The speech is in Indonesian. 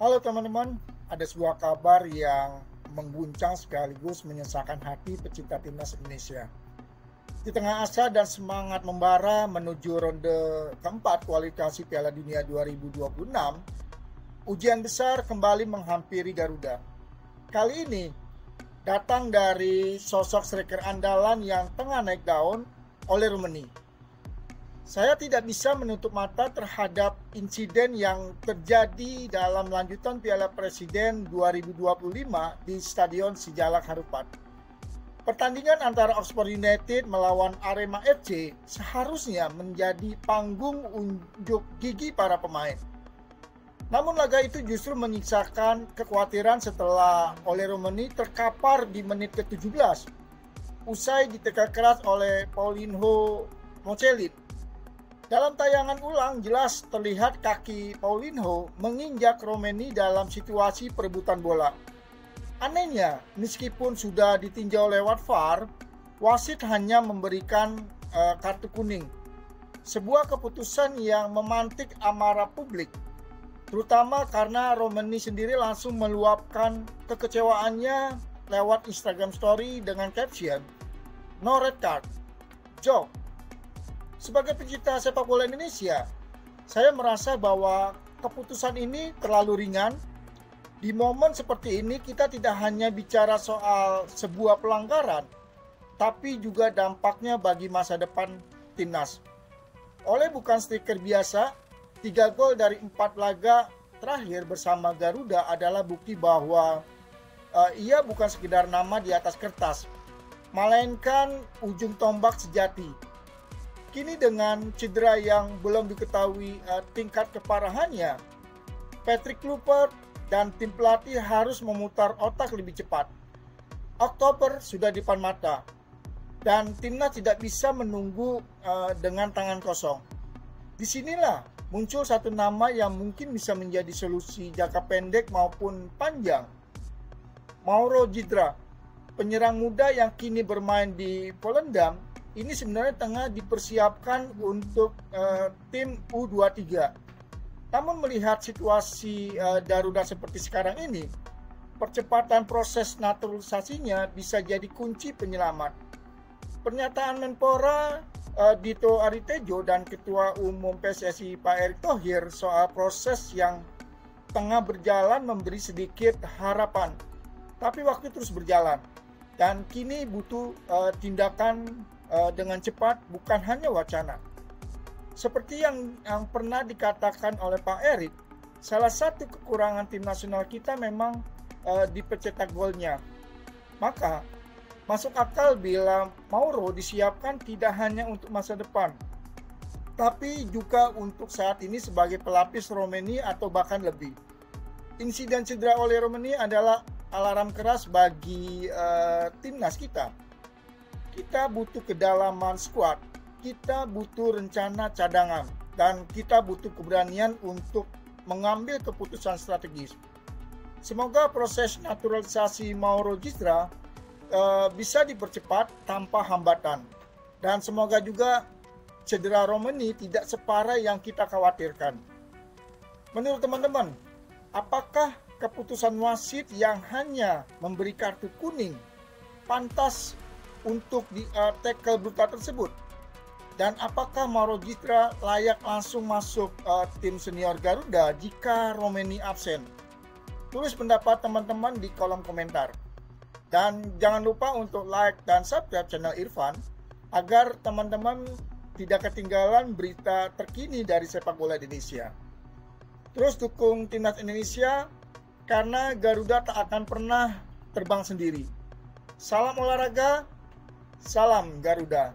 Halo teman-teman, ada sebuah kabar yang mengguncang sekaligus menyesakan hati pecinta timnas Indonesia. Di tengah asa dan semangat membara menuju ronde keempat kualifikasi Piala Dunia 2026, ujian besar kembali menghampiri Garuda. Kali ini datang dari sosok striker andalan yang tengah naik daun, Ole Roemeny. Saya tidak bisa menutup mata terhadap insiden yang terjadi dalam lanjutan Piala Presiden 2025 di Stadion Sijalak Harupat. Pertandingan antara Oxford United melawan Arema FC seharusnya menjadi panggung unjuk gigi para pemain. Namun laga itu justru menyisakan kekhawatiran setelah Ole Roemeny terkapar di menit ke-17 usai ditekan keras oleh Paulinho Mocelin. Dalam tayangan ulang jelas terlihat kaki Paulinho menginjak Roemeny dalam situasi perebutan bola. Anehnya, meskipun sudah ditinjau lewat VAR, wasit hanya memberikan kartu kuning. Sebuah keputusan yang memantik amarah publik, terutama karena Roemeny sendiri langsung meluapkan kekecewaannya lewat Instagram Story dengan caption, "No red card, joke." Sebagai pecinta sepak bola Indonesia, saya merasa bahwa keputusan ini terlalu ringan. Di momen seperti ini kita tidak hanya bicara soal sebuah pelanggaran, tapi juga dampaknya bagi masa depan timnas. Ole bukan striker biasa, 3 gol dari 4 laga terakhir bersama Garuda adalah bukti bahwa ia bukan sekedar nama di atas kertas, melainkan ujung tombak sejati. Kini dengan cedera yang belum diketahui tingkat keparahannya, Patrick Kluivert dan tim pelatih harus memutar otak lebih cepat. Oktober sudah di depan mata, dan timnas tidak bisa menunggu dengan tangan kosong. Disinilah muncul satu nama yang mungkin bisa menjadi solusi jangka pendek maupun panjang. Mauro Jidra, penyerang muda yang kini bermain di Volendam, ini sebenarnya tengah dipersiapkan untuk tim U23. Namun melihat situasi darurat seperti sekarang ini, percepatan proses naturalisasinya bisa jadi kunci penyelamat. Pernyataan Menpora Dito Aritejo dan Ketua Umum PSSI Pak Erick Thohir soal proses yang tengah berjalan memberi sedikit harapan. Tapi waktu terus berjalan dan kini butuh tindakan dengan cepat, bukan hanya wacana. Seperti yang pernah dikatakan oleh Pak Erick, salah satu kekurangan tim nasional kita memang di pencetak golnya. Maka masuk akal bila Mauro disiapkan tidak hanya untuk masa depan, tapi juga untuk saat ini sebagai pelapis Roemeny atau bahkan lebih. Insiden cedera oleh Roemeny adalah alarm keras bagi timnas kita. Kita butuh kedalaman skuad, kita butuh rencana cadangan, dan kita butuh keberanian untuk mengambil keputusan strategis. Semoga proses naturalisasi Mauro Jidra bisa dipercepat tanpa hambatan, dan semoga juga cedera Roemeny tidak separah yang kita khawatirkan. Menurut teman-teman, apakah keputusan wasit yang hanya memberi kartu kuning pantas untuk tackle brutal tersebut? Dan apakah Mauro Jidra layak langsung masuk tim senior Garuda jika Roemeny absen? Tulis pendapat teman-teman di kolom komentar. Dan jangan lupa untuk like dan subscribe channel Irfan agar teman-teman tidak ketinggalan berita terkini dari sepak bola Indonesia. Terus dukung timnas Indonesia karena Garuda tak akan pernah terbang sendiri. Salam olahraga, salam Garuda.